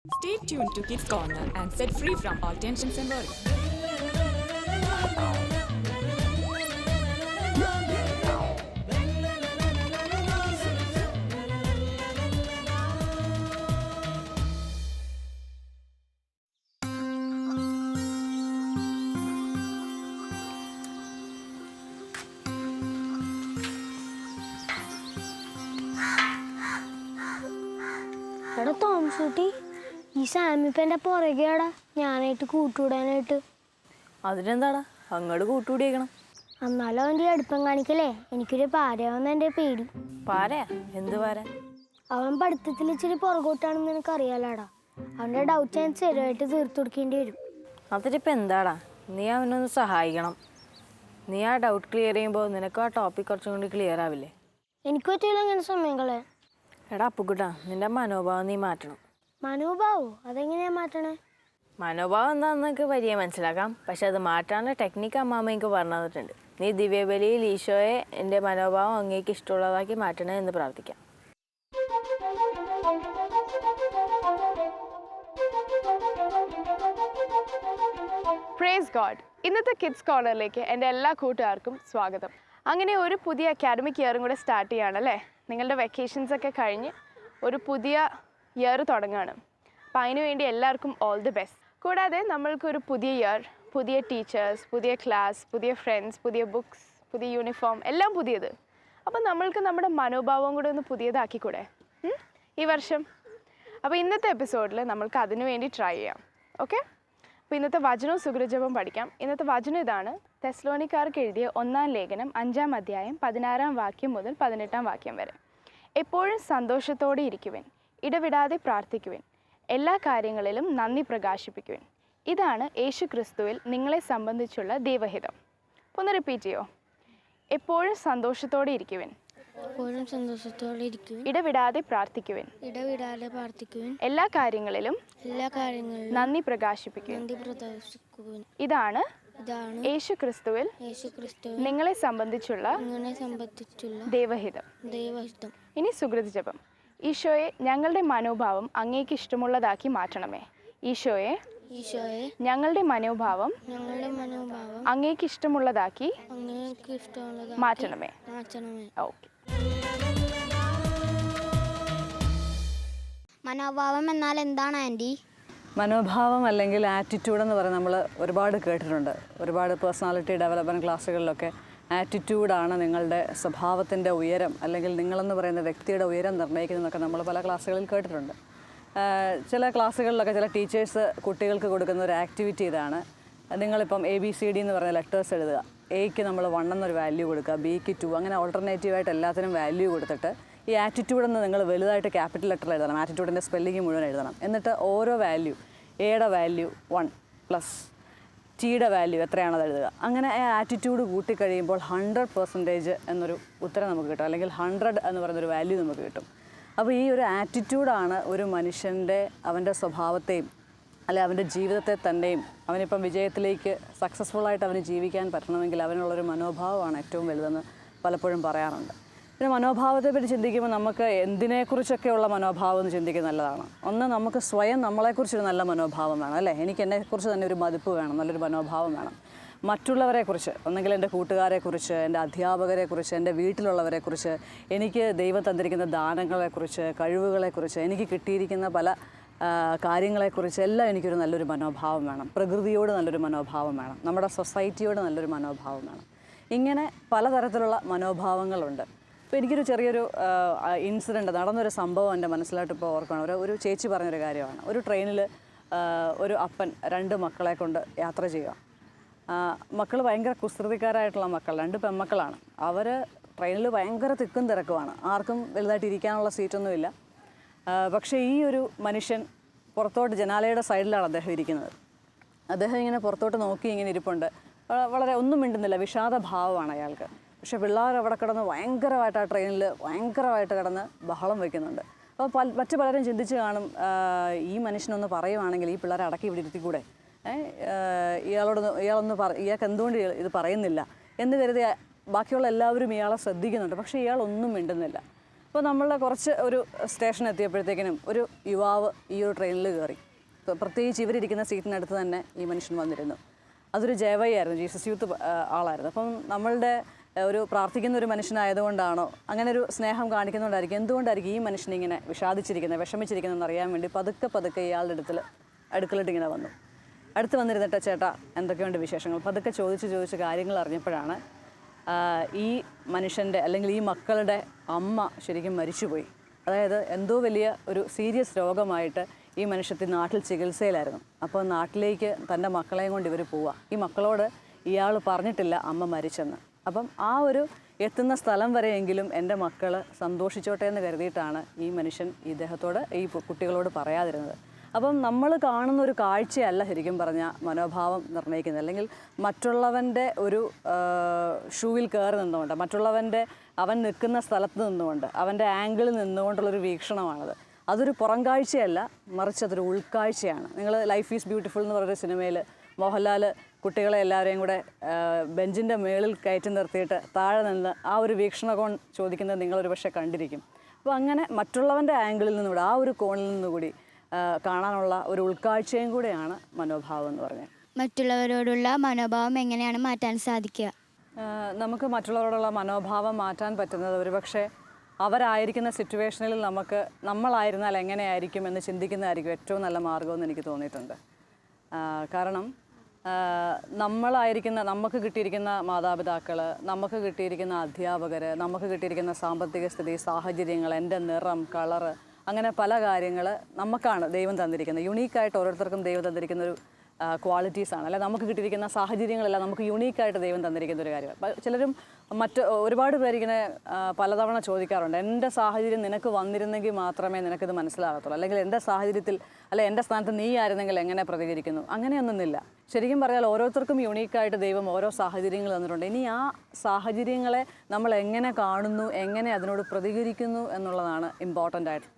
Stay tuned to Kids Corner and set free from all tensions and worries. എടാ തോമസൂട്ടി, ഈ സാമിപ്പൻ്റെ പുറകെയാടാ ഞാനായിട്ട് കൂട്ടുകൂടാനായിട്ട്. അതിനെന്താടാ അങ്ങോട്ട് കൂട്ടുകൂടിയേക്കണം. എന്നാലും അവൻ്റെ അടുപ്പം കാണിക്കലേ എനിക്കൊരു പാരയാവുന്ന എൻ്റെ പേടി. പാരയാ? എന്ത് പാര? അവൻ പഠിത്തത്തിൽ ഇച്ചിരി പുറകോട്ടാണെന്ന് എനിക്കറിയാലാടാ. അവൻ്റെ ഡൗട്ട് ഞാൻ ചെറുതായിട്ട് തീർത്തു കൊടുക്കേണ്ടി വരും. അതിലിപ്പോൾ എന്താടാ, നീ അവനൊന്ന് സഹായിക്കണം. നീ ആ ഡൗട്ട് ക്ലിയർ ചെയ്യുമ്പോൾ നിനക്ക് ആ ടോപ്പിക് കുറച്ചും കൂടി ക്ലിയർ ആവില്ലേ? എനിക്ക് പറ്റില്ല അങ്ങനെ സമയം കളയാൻ. എടാ അപ്പുക്കുട്ടാ, നിൻ്റെ മനോഭാവം നീ മാറ്റണം. മനോഭാവോ? അതെങ്ങനെയാ മാറ്റണേ? മനോഭാവം എന്താണെന്നൊക്കെ വലിയ മനസ്സിലാക്കാം, പക്ഷെ അത് മാറ്റാനുള്ള ടെക്നിക്ക് അമ്മാമ്മ എനിക്ക് പറഞ്ഞു തന്നിട്ടുണ്ട്. നീ ദിവ്യബലിയിൽ ഈശോയെ എൻ്റെ മനോഭാവം അങ്ങേക്ക് ഇഷ്ടമുള്ളതാക്കി മാറ്റണേ എന്ന് പ്രാർത്ഥിക്കാം. Praise God. ഇന്നത്തെ കിഡ്സ് കോർണറിലേക്ക് എൻ്റെ എല്ലാ കൂട്ടുകാർക്കും സ്വാഗതം. അങ്ങനെ ഒരു പുതിയ അക്കാഡമിക് ഇയറും കൂടെ സ്റ്റാർട്ട് ചെയ്യുകയാണല്ലേ. നിങ്ങളുടെ വെക്കേഷൻസ് ഒക്കെ കഴിഞ്ഞ് ഒരു പുതിയ ഇയർ തുടങ്ങുകയാണ്. അപ്പോൾ അതിനുവേണ്ടി എല്ലാവർക്കും ഓൾ ദി ബെസ്റ്റ്. കൂടാതെ നമ്മൾക്കൊരു പുതിയ ഇയർ, പുതിയ ടീച്ചേഴ്സ്, പുതിയ ക്ലാസ്, പുതിയ ഫ്രണ്ട്സ്, പുതിയ ബുക്സ്, പുതിയ യൂണിഫോം, എല്ലാം പുതിയത്. അപ്പോൾ നമ്മൾക്ക് നമ്മുടെ മനോഭാവം കൂടെ ഒന്ന് പുതിയതാക്കിക്കൂടെ ഈ വർഷം? അപ്പോൾ ഇന്നത്തെ എപ്പിസോഡിൽ നമ്മൾക്ക് അതിനു വേണ്ടി ട്രൈ ചെയ്യാം. ഓക്കെ, അപ്പോൾ ഇന്നത്തെ വചനവും സുഗ്രജപവും പഠിക്കാം. ഇന്നത്തെ വചനം ഇതാണ്. തെസ്സലോനിക്കാർക്ക് എഴുതിയ 1-ാം ലേഖനം 5-ാം അധ്യായം 16-ാം വാക്യം മുതൽ 18-ാം വാക്യം വരെ. എപ്പോഴും സന്തോഷത്തോടെ ഇരിക്കുവിൻ, ഇടവിടാതെ പ്രാർത്ഥിക്കുവിൻ, എല്ലാ കാര്യങ്ങളിലും നന്ദി പ്രകാശിപ്പിക്കുവിൻ. ഇതാണ് യേശു ക്രിസ്തുവിൽ നിങ്ങളെ സംബന്ധിച്ചുള്ള ദൈവഹിതം. അപ്പോൾ ഒന്ന് റിപ്പീറ്റ് ചെയ്യോ. എപ്പോഴും സന്തോഷത്തോടെ ഇരിക്കുവിൻ, എപ്പോഴും സന്തോഷത്തോടെ ഇരിക്കുവിൻ, ഇടവിടാതെ പ്രാർത്ഥിക്കുവിൻ, ഇടവിടാതെ പ്രാർത്ഥിക്കുവിൻ, എല്ലാ കാര്യങ്ങളിലും കാര്യങ്ങളിലും നന്ദി പ്രകാശിപ്പിക്കുവിൻ. നന്ദി പ്രദർശിക്കുവിൻ. ഇതാണ് ഇതാണ് യേശു ക്രിസ്തുവിൽ നിങ്ങളെ സംബന്ധിച്ചുള്ള ദൈവഹിതം. ഇനി സുകൃത ജപം. ഈശോയെ, ഞങ്ങളുടെ മനോഭാവം അങ്ങേക്ക് ഇഷ്ടമുള്ളതാക്കി മാറ്റണമേ. ഈശോയെ, ഞങ്ങളുടെ മനോഭാവം അങ്ങേക്ക് ഇഷ്ടമുള്ളതാക്കി മാറ്റണമേ. ഓക്കെ. മനോഭാവം എന്നാൽ എന്താണ് ആൻറ്റി? മനോഭാവം അല്ലെങ്കിൽ ആറ്റിറ്റ്യൂഡ് എന്ന് പറയുന്നത് നമ്മൾ ഒരുപാട് കേട്ടിട്ടുണ്ട്. ഒരുപാട് പേഴ്സണാലിറ്റി ഡെവലപ്മെൻറ്റ് ക്ലാസ്സുകളിലൊക്കെ ആറ്റിറ്റ്യൂഡാണ് നിങ്ങളുടെ സ്വഭാവത്തിൻ്റെ ഉയരം അല്ലെങ്കിൽ നിങ്ങളെന്ന് പറയുന്ന വ്യക്തിയുടെ ഉയരം നിർണ്ണയിക്കുന്നതൊക്കെ നമ്മൾ പല ക്ലാസ്സുകളിൽ കേട്ടിട്ടുണ്ട്. ചില ക്ലാസ്സുകളിലൊക്കെ ചില ടീച്ചേഴ്സ് കുട്ടികൾക്ക് കൊടുക്കുന്ന ഒരു ആക്ടിവിറ്റി ഇതാണ്. നിങ്ങളിപ്പം ABCD എന്ന് പറയുന്ന ലെറ്റേഴ്സ് എഴുതുക. എയ്ക്ക് നമ്മൾ 1 എന്നൊരു വാല്യൂ കൊടുക്കുക, ബിക്ക് 2, അങ്ങനെ ഓൾട്ടർനേറ്റീവായിട്ട് എല്ലാത്തിനും വാല്യൂ കൊടുത്തിട്ട് ഈ ആറ്റിറ്റ്യൂഡെന്ന് നിങ്ങൾ വലുതായിട്ട് ക്യാപിറ്റൽ ലെറ്റർ എഴുതണം. ആറ്റിറ്റ്യൂഡിൻ്റെ സ്പെല്ലിങ് മുഴുവൻ എഴുതണം. എന്നിട്ട് ഓരോ വാല്യൂ, എയുടെ വാല്യൂ 1 പ്ലസ് ടിയുടെ വാല്യൂ എത്രയാണത് എഴുതുക. അങ്ങനെ ആറ്റിറ്റ്യൂഡ് കൂട്ടിക്കഴിയുമ്പോൾ 100% എന്നൊരു ഉത്തരം നമുക്ക് കിട്ടും, അല്ലെങ്കിൽ 100 എന്ന് പറയുന്നൊരു വാല്യൂ നമുക്ക് കിട്ടും. അപ്പോൾ ഈ ഒരു ആറ്റിറ്റ്യൂഡാണ് ഒരു മനുഷ്യൻ്റെ അവൻ്റെ സ്വഭാവത്തെയും അല്ലെ അവൻ്റെ ജീവിതത്തെ തന്നെയും അവനിപ്പം വിജയത്തിലേക്ക് സക്സസ്ഫുള്ളായിട്ട് അവന് ജീവിക്കാൻ പറ്റണമെങ്കിൽ അവനുള്ളൊരു മനോഭാവമാണ് ഏറ്റവും വലുതെന്ന് പലപ്പോഴും പറയാറുണ്ട്. പിന്നെ മനോഭാവത്തെ പറ്റി ചിന്തിക്കുമ്പോൾ നമുക്ക് എന്തിനെക്കുറിച്ചൊക്കെയുള്ള മനോഭാവം എന്ന് ചിന്തിക്കുന്നത് നല്ലതാണ്. ഒന്ന്, നമുക്ക് സ്വയം നമ്മളെക്കുറിച്ചൊരു നല്ല മനോഭാവം വേണം, അല്ലേ? എനിക്ക് എന്നെക്കുറിച്ച് തന്നെ ഒരു മതിപ്പ് വേണം, നല്ലൊരു മനോഭാവം വേണം. മറ്റുള്ളവരെക്കുറിച്ച്, ഒന്നെങ്കിൽ എൻ്റെ കൂട്ടുകാരെക്കുറിച്ച്, എൻ്റെ അധ്യാപകരെക്കുറിച്ച്, എൻ്റെ വീട്ടിലുള്ളവരെക്കുറിച്ച്, എനിക്ക് ദൈവം തന്നിരിക്കുന്ന ദാനങ്ങളെക്കുറിച്ച്, കഴിവുകളെക്കുറിച്ച്, എനിക്ക് കിട്ടിയിരിക്കുന്ന പല കാര്യങ്ങളെക്കുറിച്ച് എല്ലാം എനിക്കൊരു നല്ലൊരു മനോഭാവം വേണം. പ്രകൃതിയോട് നല്ലൊരു മനോഭാവം വേണം, നമ്മുടെ സൊസൈറ്റിയോട് നല്ലൊരു മനോഭാവം വേണം. ഇങ്ങനെ പലതരത്തിലുള്ള മനോഭാവങ്ങളുണ്ട്. ഇപ്പോൾ എനിക്കൊരു ചെറിയൊരു ഇൻസിഡൻറ്റ്, നടന്നൊരു സംഭവം എൻ്റെ മനസ്സിലായിട്ട് ഇപ്പോൾ ഓർക്കണം. ഒരു ചേച്ചി പറഞ്ഞൊരു കാര്യമാണ്. ഒരു ട്രെയിനിൽ ഒരു അപ്പൻ 2 മക്കളെ കൊണ്ട് യാത്ര ചെയ്യുക. മക്കൾ ഭയങ്കര കുസൃതിക്കാരായിട്ടുള്ള മക്കൾ, 2 പെൺമക്കളാണ്. അവർ ട്രെയിനിൽ ഭയങ്കര തിക്കും തിരക്കുമാണ്, ആർക്കും വലുതായിട്ട് ഇരിക്കാനുള്ള സീറ്റൊന്നുമില്ല. പക്ഷേ ഈ ഒരു മനുഷ്യൻ പുറത്തോട്ട് ജനാലയുടെ സൈഡിലാണ് അദ്ദേഹം ഇരിക്കുന്നത്. അദ്ദേഹം ഇങ്ങനെ പുറത്തോട്ട് നോക്കി ഇങ്ങനെ ഇരിപ്പുണ്ട്. വളരെ ഒന്നും മിണ്ടുന്നില്ല, വിഷാദഭാവമാണ് അയാൾക്ക്. പക്ഷേ പിള്ളേർ അവിടെ കിടന്ന് ഭയങ്കരമായിട്ട് ആ ട്രെയിനിൽ ഭയങ്കരമായിട്ട് കിടന്ന് ബഹളം വയ്ക്കുന്നുണ്ട്. അപ്പോൾ മറ്റു പലരും ചിന്തിച്ച് കാണും, ഈ മനുഷ്യനൊന്ന് പറയുവാണെങ്കിൽ ഈ പിള്ളേരെ അടക്കി ഇവിടെ ഇരുത്തിക്കൂടെ, ഇയാൾക്ക് എന്തുകൊണ്ട് ഇത് പറയുന്നില്ല എന്ന് കരുതി ബാക്കിയുള്ള എല്ലാവരും ഇയാളെ ശ്രദ്ധിക്കുന്നുണ്ട്. പക്ഷേ ഇയാൾ ഒന്നും മിണ്ടുന്നില്ല. അപ്പോൾ നമ്മളുടെ കുറച്ച് ഒരു സ്റ്റേഷൻ എത്തിയപ്പോഴത്തേക്കിനും ഒരു യുവാവ് ഈ ഒരു ട്രെയിനിൽ കയറി. പ്രത്യേകിച്ച് ഇവരിയ്ക്കുന്ന സീറ്റിനടുത്ത് തന്നെ ഈ മനുഷ്യൻ വന്നിരുന്നു. അതൊരു ജയവയ്യായിരുന്നു, ജീസസ് യൂത്ത് ആളായിരുന്നു. അപ്പം നമ്മളുടെ ഒരു പ്രാർത്ഥിക്കുന്ന ഒരു മനുഷ്യനായതുകൊണ്ടാണോ അങ്ങനെ ഒരു സ്നേഹം കാണിക്കുന്നതുകൊണ്ടായിരിക്കും, എന്തുകൊണ്ടായിരിക്കും ഈ മനുഷ്യനിങ്ങനെ വിഷാദിച്ചിരിക്കുന്നത്, വിഷമിച്ചിരിക്കുന്നതെന്ന് അറിയാൻ വേണ്ടി പതുക്കെ ഇയാളുടെ അടുക്കളിട്ട് ഇങ്ങനെ വന്നു. അടുത്ത് വന്നിരുന്നിട്ട് ചേട്ടാ എന്തൊക്കെയുണ്ട് വിശേഷങ്ങൾ പതുക്കെ ചോദിച്ച് കാര്യങ്ങൾ അറിഞ്ഞപ്പോഴാണ് ഈ മനുഷ്യൻ്റെ അല്ലെങ്കിൽ ഈ മക്കളുടെ അമ്മ ശരിക്കും മരിച്ചുപോയി. അതായത് എന്തോ വലിയ ഒരു സീരിയസ് രോഗമായിട്ട് ഈ മനുഷ്യത്തി നാട്ടിൽ ചികിത്സയിലായിരുന്നു. അപ്പോൾ നാട്ടിലേക്ക് തൻ്റെ മക്കളെയും കൊണ്ട് ഇവർ പോവുക. ഈ മക്കളോട് ഇയാൾ പറഞ്ഞിട്ടില്ല അമ്മ മരിച്ചെന്ന്. അപ്പം ആ ഒരു എത്തുന്ന സ്ഥലം വരെയെങ്കിലും എൻ്റെ മക്കൾ സന്തോഷിച്ചോട്ടെ എന്ന് കരുതിയിട്ടാണ് ഈ മനുഷ്യൻ ഇദ്ദേഹത്തോട് ഈ കുട്ടികളോട് പറയാതിരുന്നത്. അപ്പം നമ്മൾ കാണുന്ന ഒരു കാഴ്ചയല്ല ശരിക്കും പറഞ്ഞാൽ മനോഭാവം നിർണ്ണയിക്കുന്നത്. അല്ലെങ്കിൽ മറ്റുള്ളവൻ്റെ ഒരു ഷൂവിൽ കയറി നിന്നുകൊണ്ട്, അവൻ നിൽക്കുന്ന സ്ഥലത്ത് നിന്നുകൊണ്ട്, അവൻ്റെ ആംഗിളിൽ നിന്നുകൊണ്ടുള്ളൊരു വീക്ഷണമാണത്. അതൊരു പുറം കാഴ്ചയല്ല, മറിച്ച് അതൊരു ഉൾക്കാഴ്ചയാണ്. നിങ്ങൾ ലൈഫ് ഈസ് ബ്യൂട്ടിഫുൾ എന്ന് പറഞ്ഞൊരു സിനിമയിൽ മോഹൻലാൽ കുട്ടികളെ എല്ലാവരെയും കൂടെ ബെഞ്ചിൻ്റെ മേളിൽ കയറ്റി നിർത്തിയിട്ട് താഴെ നിന്ന് ആ ഒരു വീക്ഷണകോൺ ചോദിക്കുന്നത് നിങ്ങളൊരു പക്ഷേ കണ്ടിരിക്കും. അപ്പോൾ അങ്ങനെ മറ്റുള്ളവൻ്റെ ആംഗിളിൽ നിന്നുകൂടി, ആ ഒരു കോണിൽ നിന്നുകൂടി കാണാനുള്ള ഒരു ഉൾക്കാഴ്ചയും കൂടെയാണ് മനോഭാവം എന്ന് പറഞ്ഞത്. മറ്റുള്ളവരോടുള്ള മനോഭാവം എങ്ങനെയാണ് മാറ്റാൻ സാധിക്കുക? നമുക്ക് മറ്റുള്ളവരോടുള്ള മനോഭാവം മാറ്റാൻ പറ്റുന്നത് ഒരുപക്ഷെ അവരായിരിക്കുന്ന സിറ്റുവേഷനിൽ നമ്മളായിരുന്നാൽ എങ്ങനെയായിരിക്കും എന്ന് ചിന്തിക്കുന്നതായിരിക്കും ഏറ്റവും നല്ല മാർഗമെന്ന് എനിക്ക് തോന്നിയിട്ടുണ്ട്. കാരണം നമുക്ക് കിട്ടിയിരിക്കുന്ന മാതാപിതാക്കൾ, നമുക്ക് കിട്ടിയിരിക്കുന്ന അധ്യാപകർ, നമുക്ക് കിട്ടിയിരിക്കുന്ന സാമ്പത്തിക സ്ഥിതി, സാഹചര്യങ്ങൾ, എൻ്റെ നിറം, കളറ്, അങ്ങനെ പല കാര്യങ്ങൾ നമുക്കാണ് ദൈവം തന്നിരിക്കുന്നത്. യുണീക്കായിട്ട് ഓരോരുത്തർക്കും ദൈവം തന്നിരിക്കുന്നൊരു ക്വാളിറ്റീസാണ്. അല്ലെ, നമുക്ക് കിട്ടിയിരിക്കുന്ന സാഹചര്യങ്ങളെല്ലാം നമുക്ക് യുണീക്കായിട്ട് ദൈവം തന്നിരിക്കുന്ന ഒരു കാര്യമാണ്. ചിലരും ഒരുപാട് പേരിങ്ങനെ പലതവണ ചോദിക്കാറുണ്ട്, എൻ്റെ സാഹചര്യം നിനക്ക് വന്നിരുന്നെങ്കിൽ മാത്രമേ നിനക്കിത് മനസ്സിലാകത്തുള്ളൂ, അല്ലെങ്കിൽ എൻ്റെ സാഹചര്യത്തിൽ എൻ്റെ സ്ഥാനത്ത് നീ ആയിരുന്നെങ്കിൽ എങ്ങനെ പ്രതികരിക്കുന്നു. അങ്ങനെയൊന്നുമില്ല. ശരിക്കും പറഞ്ഞാൽ ഓരോരുത്തർക്കും യുണീക്കായിട്ട് ദൈവം ഓരോ സാഹചര്യങ്ങൾ തന്നിട്ടുണ്ട്. ഇനി ആ സാഹചര്യങ്ങളെ നമ്മൾ എങ്ങനെ കാണുന്നു, എങ്ങനെ അതിനോട് പ്രതികരിക്കുന്നു എന്നുള്ളതാണ് ഇമ്പോർട്ടൻ്റ് ആയിട്ട്.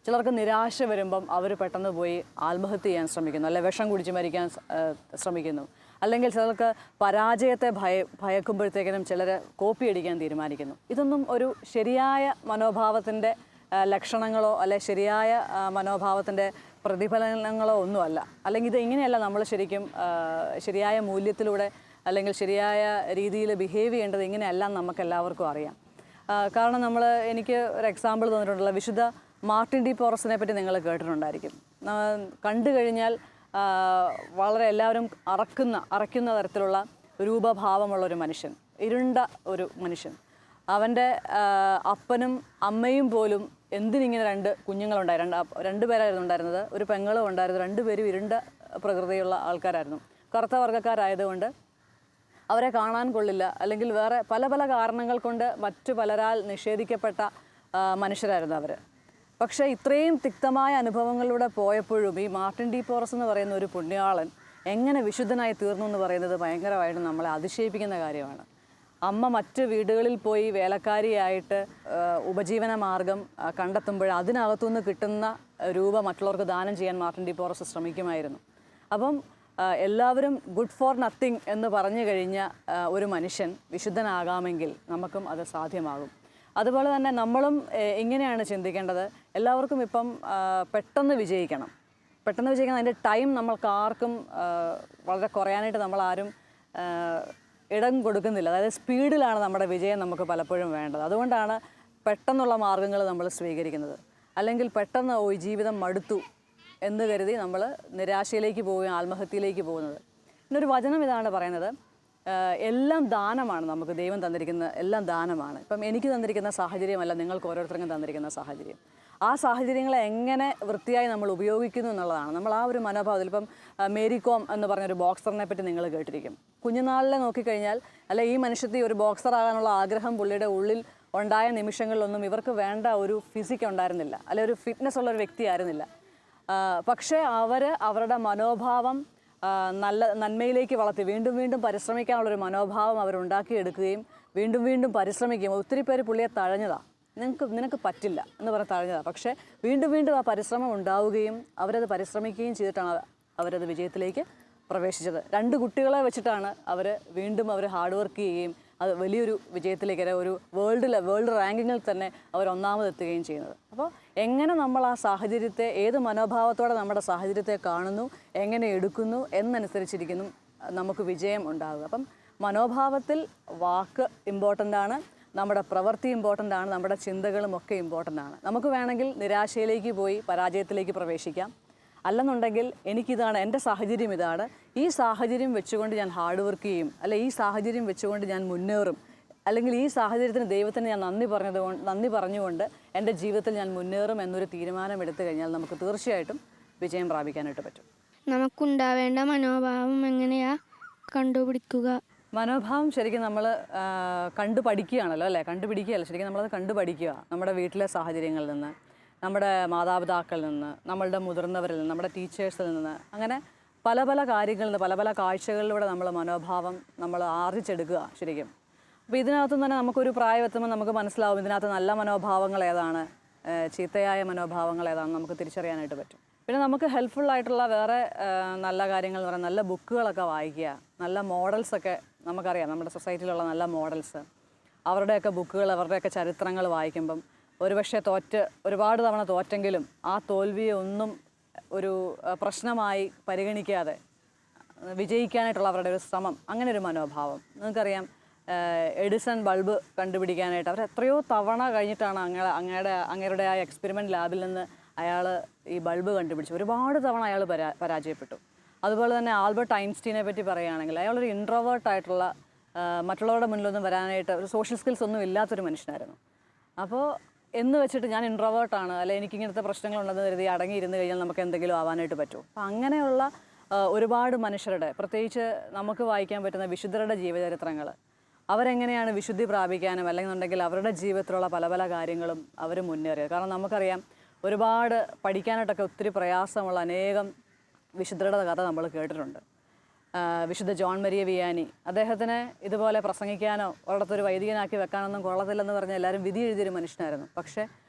ചിലർക്ക് നിരാശ വരുമ്പം അവർ പെട്ടെന്ന് പോയി ആത്മഹത്യ ചെയ്യാൻ ശ്രമിക്കുന്നു, അല്ലെങ്കിൽ വിഷം കുടിച്ച് മരിക്കാൻ ശ്രമിക്കുന്നു. അല്ലെങ്കിൽ ചിലർക്ക് പരാജയത്തെ ഭയക്കുമ്പോഴത്തേക്കിനും ചിലർ കോപ്പി അടിക്കാൻ തീരുമാനിക്കുന്നു. ഇതൊന്നും ഒരു ശരിയായ മനോഭാവത്തിൻ്റെ ലക്ഷണങ്ങളോ ശരിയായ മനോഭാവത്തിൻ്റെ പ്രതിഫലനങ്ങളോ ഒന്നുമല്ല. അല്ലെങ്കിൽ ഇത് ഇങ്ങനെയല്ല നമ്മൾ ശരിക്കും ശരിയായ മൂല്യത്തിലൂടെ അല്ലെങ്കിൽ ശരിയായ രീതിയിൽ ബിഹേവ് ചെയ്യേണ്ടത്. ഇങ്ങനെയല്ല നമുക്കെല്ലാവർക്കും അറിയാം. കാരണം എനിക്ക് ഒരു എക്സാമ്പിൾ തന്നിട്ടുണ്ടല്ലോ, വിശുദ്ധ മാർട്ടിൻ ഡി പോറസിനെ പറ്റി നിങ്ങൾ കേട്ടിട്ടുണ്ടായിരിക്കും. കണ്ടു കഴിഞ്ഞാൽ വളരെ എല്ലാവരും അറയ്ക്കുന്ന തരത്തിലുള്ള രൂപഭാവമുള്ളൊരു മനുഷ്യൻ, ഇരുണ്ട ഒരു മനുഷ്യൻ. അവൻ്റെ അപ്പനും അമ്മയും പോലും എന്തിനിങ്ങനെ 2 കുഞ്ഞുങ്ങളുണ്ടായി, 2 പേരായിരുന്നു ഉണ്ടായിരുന്നത്, ഒരു പെങ്ങളും ഉണ്ടായിരുന്നു. 2 പേരും ഇരുണ്ട പ്രകൃതിയുള്ള ആൾക്കാരായിരുന്നു. കറുത്ത വർഗ്ഗക്കാരായതുകൊണ്ട് അവരെ കാണാൻ കൊള്ളില്ല, അല്ലെങ്കിൽ വേറെ പല കാരണങ്ങൾ കൊണ്ട് മറ്റു പലരാൽ നിഷേധിക്കപ്പെട്ട മനുഷ്യരായിരുന്നു അവർ. പക്ഷേ ഇത്രയും തിക്തമായ അനുഭവങ്ങളിലൂടെ പോയപ്പോഴും ഈ മാർട്ടിൻ ഡി പോറസ് എന്ന് പറയുന്ന ഒരു പുണ്യാളൻ എങ്ങനെ വിശുദ്ധനായി തീർന്നു എന്ന് പറയുന്നത് ഭയങ്കരമായിട്ട് നമ്മളെ അതിശയിപ്പിക്കുന്ന കാര്യമാണ്. അമ്മ മറ്റ് വീടുകളിൽ പോയി വേലക്കാരിയായിട്ട് ഉപജീവന മാർഗം കണ്ടെത്തുമ്പോൾ അതിനകത്തുനിന്ന് കിട്ടുന്ന രൂപ മറ്റുള്ളവർക്ക് ദാനം ചെയ്യാൻ മാർട്ടിൻ ഡി പോറസ് ശ്രമിക്കുമായിരുന്നു. അപ്പം എല്ലാവരും ഗുഡ് ഫോർ നത്തിങ് എന്ന് പറഞ്ഞു കഴിഞ്ഞ ഒരു മനുഷ്യൻ വിശുദ്ധനാകാമെങ്കിൽ നമുക്കും അത് സാധ്യമാകും. അതുപോലെ തന്നെ നമ്മളും ഇങ്ങനെയാണ് ചിന്തിക്കേണ്ടത്. എല്ലാവർക്കും ഇപ്പം പെട്ടെന്ന് വിജയിക്കണം. അതിൻ്റെ ടൈം നമ്മൾക്ക് ആർക്കും വളരെ കുറയാനായിട്ട് നമ്മളാരും ഇടം കൊടുക്കുന്നില്ല. അതായത് സ്പീഡിലാണ് നമ്മുടെ വിജയം നമുക്ക് പലപ്പോഴും വേണ്ടത്. അതുകൊണ്ടാണ് പെട്ടെന്നുള്ള മാർഗ്ഗങ്ങൾ നമ്മൾ സ്വീകരിക്കുന്നത്. അല്ലെങ്കിൽ പെട്ടെന്ന് ജീവിതം മടുത്തു എന്ന് കരുതി നമ്മൾ നിരാശയിലേക്ക് പോവുകയും ആത്മഹത്യയിലേക്ക് പോകുന്നത്. ഇന്നൊരു വചനം ഇതാണ് പറയുന്നത്, എല്ലാം ദാനമാണ്. നമുക്ക് ദൈവം തന്നിരിക്കുന്ന എല്ലാം ദാനമാണ്. ഇപ്പം എനിക്ക് തന്നിരിക്കുന്ന സാഹചര്യമല്ല നിങ്ങൾക്ക് ഓരോരുത്തർക്കും തന്നിരിക്കുന്ന സാഹചര്യം. ആ സാഹചര്യങ്ങളെ എങ്ങനെ വൃത്തിയായി നമ്മൾ ഉപയോഗിക്കുന്നു എന്നുള്ളതാണ്. നമ്മൾ ആ ഒരു മനോഭാവത്തിൽ ഇപ്പം മേരി കോം എന്ന് പറഞ്ഞൊരു ബോക്സറിനെ പറ്റി നിങ്ങൾ കേട്ടിരിക്കും. കുഞ്ഞുനാളിലെ നോക്കിക്കഴിഞ്ഞാൽ ഈ മനുഷ്യത്തി ഒരു ബോക്സറാകാനുള്ള ആഗ്രഹം പുള്ളിയുടെ ഉള്ളിൽ ഉണ്ടായ നിമിഷങ്ങളിലൊന്നും ഇവർക്ക് വേണ്ട ഒരു ഫിസിക് ഉണ്ടായിരുന്നില്ല, ഒരു ഫിറ്റ്നസ് ഉള്ള ഒരു വ്യക്തിയായിരുന്നില്ല. പക്ഷേ അവരുടെ മനോഭാവം നന്മയിലേക്ക് വളർത്തി വീണ്ടും പരിശ്രമിക്കാനുള്ളൊരു മനോഭാവം അവരുണ്ടാക്കിയെടുക്കുകയും വീണ്ടും പരിശ്രമിക്കുകയും ഒത്തിരി പേര് പുള്ളിയെ തഴഞ്ഞതാണ്. നിനക്ക് പറ്റില്ല എന്ന് പറഞ്ഞ് തഴഞ്ഞതാണ്. പക്ഷേ വീണ്ടും ആ പരിശ്രമം ഉണ്ടാവുകയും അവരത് പരിശ്രമിക്കുകയും ചെയ്തിട്ടാണ് അവരത് വിജയത്തിലേക്ക് പ്രവേശിച്ചത്. 2 കുട്ടികളെ വെച്ചിട്ടാണ് അവർ ഹാർഡ് വർക്ക് ചെയ്യുകയും അത് വലിയൊരു വിജയത്തിലേക്ക് ഒരു വേൾഡ് റാങ്കിങ്ങിൽ തന്നെ അവർ ഒന്നാമതെത്തുകയും ചെയ്യുന്നത്. അപ്പോൾ എങ്ങനെ നമ്മൾ ആ സാഹചര്യത്തെ, ഏത് മനോഭാവത്തോടെ നമ്മുടെ സാഹചര്യത്തെ കാണുന്നു, എങ്ങനെ എടുക്കുന്നു എന്നനുസരിച്ചിരിക്കുന്നു നമുക്ക് വിജയം ഉണ്ടാകുക. അപ്പം മനോഭാവത്തിൽ വാക്ക് ഇമ്പോർട്ടൻ്റ് ആണ്, നമ്മുടെ പ്രവൃത്തി ഇമ്പോർട്ടൻ്റ് ആണ്, നമ്മുടെ ചിന്തകളും ഒക്കെ ഇമ്പോർട്ടൻ്റ് ആണ്. നമുക്ക് വേണമെങ്കിൽ നിരാശയിലേക്ക് പോയി പരാജയത്തിലേക്ക് പ്രവേശിക്കാം. അല്ലെന്നുണ്ടെങ്കിൽ എനിക്കിതാണ്, എൻ്റെ സാഹചര്യം ഇതാണ്, ഈ സാഹചര്യം വെച്ചുകൊണ്ട് ഞാൻ ഹാർഡ് വർക്ക് ചെയ്യും, അല്ലെ ഈ സാഹചര്യം വെച്ചുകൊണ്ട് ഞാൻ മുന്നേറും, അല്ലെങ്കിൽ ഈ സാഹചര്യത്തിന് ദൈവത്തിന് ഞാൻ നന്ദി പറഞ്ഞുകൊണ്ട് എൻ്റെ ജീവിതത്തിൽ ഞാൻ മുന്നേറും എന്നൊരു തീരുമാനം എടുത്തു കഴിഞ്ഞാൽ നമുക്ക് തീർച്ചയായിട്ടും വിജയം പ്രാപിക്കാനായിട്ട് പറ്റും. നമുക്കുണ്ടാവേണ്ട മനോഭാവം എങ്ങനെയാ കണ്ടുപിടിക്കുക? മനോഭാവം ശരിക്കും നമ്മൾ കണ്ടുപഠിക്കുകയാണല്ലോ അല്ലേ, കണ്ടുപിടിക്കുകയല്ല, ശരിക്കും നമ്മളത് കണ്ടുപഠിക്കുക. നമ്മുടെ വീട്ടിലെ സാഹചര്യങ്ങളിൽ നിന്ന്, നമ്മുടെ മാതാപിതാക്കളിൽ നിന്ന്, നമ്മളുടെ മുതിർന്നവരിൽ നിന്ന്, നമ്മുടെ ടീച്ചേഴ്സിൽ നിന്ന്, അങ്ങനെ പല പല കാര്യങ്ങളിൽ നിന്ന്, പല പല കാഴ്ചകളിലൂടെ നമ്മൾ മനോഭാവം നമ്മൾ ആർജിച്ചെടുക്കുക ശരിക്കും. അപ്പോൾ ഇതിനകത്ത് തന്നെ നമുക്കൊരു പ്രായം എത്തുമ്പോൾ നമുക്ക് മനസ്സിലാവും ഇതിനകത്ത് നല്ല മനോഭാവങ്ങൾ ഏതാണ്, ചീത്തയായ മനോഭാവങ്ങൾ ഏതാണെന്ന് നമുക്ക് തിരിച്ചറിയാനായിട്ട് പറ്റും. പിന്നെ നമുക്ക് ഹെൽപ്ഫുള്ളായിട്ടുള്ള വേറെ നല്ല കാര്യങ്ങൾ എന്ന് പറഞ്ഞാൽ നല്ല ബുക്കുകളൊക്കെ വായിക്കുക, നല്ല മോഡൽസൊക്കെ നമുക്കറിയാം, നമ്മുടെ സൊസൈറ്റിയിലുള്ള നല്ല മോഡൽസ്, അവരുടെയൊക്കെ ബുക്കുകൾ, അവരുടെയൊക്കെ ചരിത്രങ്ങൾ വായിക്കുമ്പം ഒരുപക്ഷെ ഒരുപാട് തവണ തോറ്റെങ്കിലും ആ തോൽവിയെ ഒന്നും ഒരു പ്രശ്നമായി പരിഗണിക്കാതെ വിജയിക്കാനായിട്ടുള്ള അവരുടെ ഒരു ശ്രമം, അങ്ങനെ ഒരു മനോഭാവം. നിങ്ങൾക്കറിയാം എഡിസൺ ബൾബ് കണ്ടുപിടിക്കാനായിട്ട് അവർ എത്രയോ തവണ കഴിഞ്ഞിട്ടാണ് അങ്ങയുടെ ആ എക്സ്പെരിമെൻറ്റ് ലാബിൽ നിന്ന് അയാൾ ഈ ബൾബ് കണ്ടുപിടിച്ചു. ഒരുപാട് തവണ അയാൾ പരാജയപ്പെട്ടു. അതുപോലെ തന്നെ ആൽബർട്ട് ഐൻസ്റ്റീനെ പറ്റി പറയുകയാണെങ്കിൽ അയാളൊരു ഇൻട്രോവേർട്ടായിട്ടുള്ള, മറ്റുള്ളവരുടെ മുന്നിലൊന്നും വരാനായിട്ട് ഒരു സോഷ്യൽ സ്കിൽസ് ഒന്നും ഇല്ലാത്തൊരു മനുഷ്യനായിരുന്നു. അപ്പോൾ എന്ന് വെച്ചിട്ട് ഞാൻ ഇൻട്രോവേർട്ടാണ്, അല്ലെ എനിക്കിങ്ങനത്തെ പ്രശ്നങ്ങളുണ്ടെന്ന് കരുതി അടങ്ങിയിരുന്ന് കഴിഞ്ഞാൽ നമുക്ക് എന്തെങ്കിലും ആവാനായിട്ട് പറ്റുമോ? അപ്പോൾ അങ്ങനെയുള്ള ഒരുപാട് മനുഷ്യരുടെ, പ്രത്യേകിച്ച് നമുക്ക് വായിക്കാൻ പറ്റുന്ന വിശുദ്ധരുടെ ജീവചരിത്രങ്ങൾ, അവരെങ്ങനെയാണ് വിശുദ്ധി പ്രാപിക്കാനും അല്ലെന്നുണ്ടെങ്കിൽ അവരുടെ ജീവിതത്തിലുള്ള പല പല കാര്യങ്ങളും അവർ മുന്നേറിയത്. കാരണം നമുക്കറിയാം ഒരുപാട് പഠിക്കാനായിട്ടൊക്കെ ഒത്തിരി പ്രയാസമുള്ള അനേകം വിശുദ്ധരുടെ കഥ നമ്മൾ കേട്ടിട്ടുണ്ട്. വിശുദ്ധ ജോൺ മരിയ വിയാനി, അദ്ദേഹത്തിന് ഇതുപോലെ പ്രസംഗിക്കാനോ ഒരിടത്തൊരു വൈദികനാക്കി വെക്കാനൊന്നും കൊള്ളത്തില്ലെന്ന് പറഞ്ഞ് എല്ലാവരും വിധി എഴുതിയൊരു മനുഷ്യനായിരുന്നു. പക്ഷേ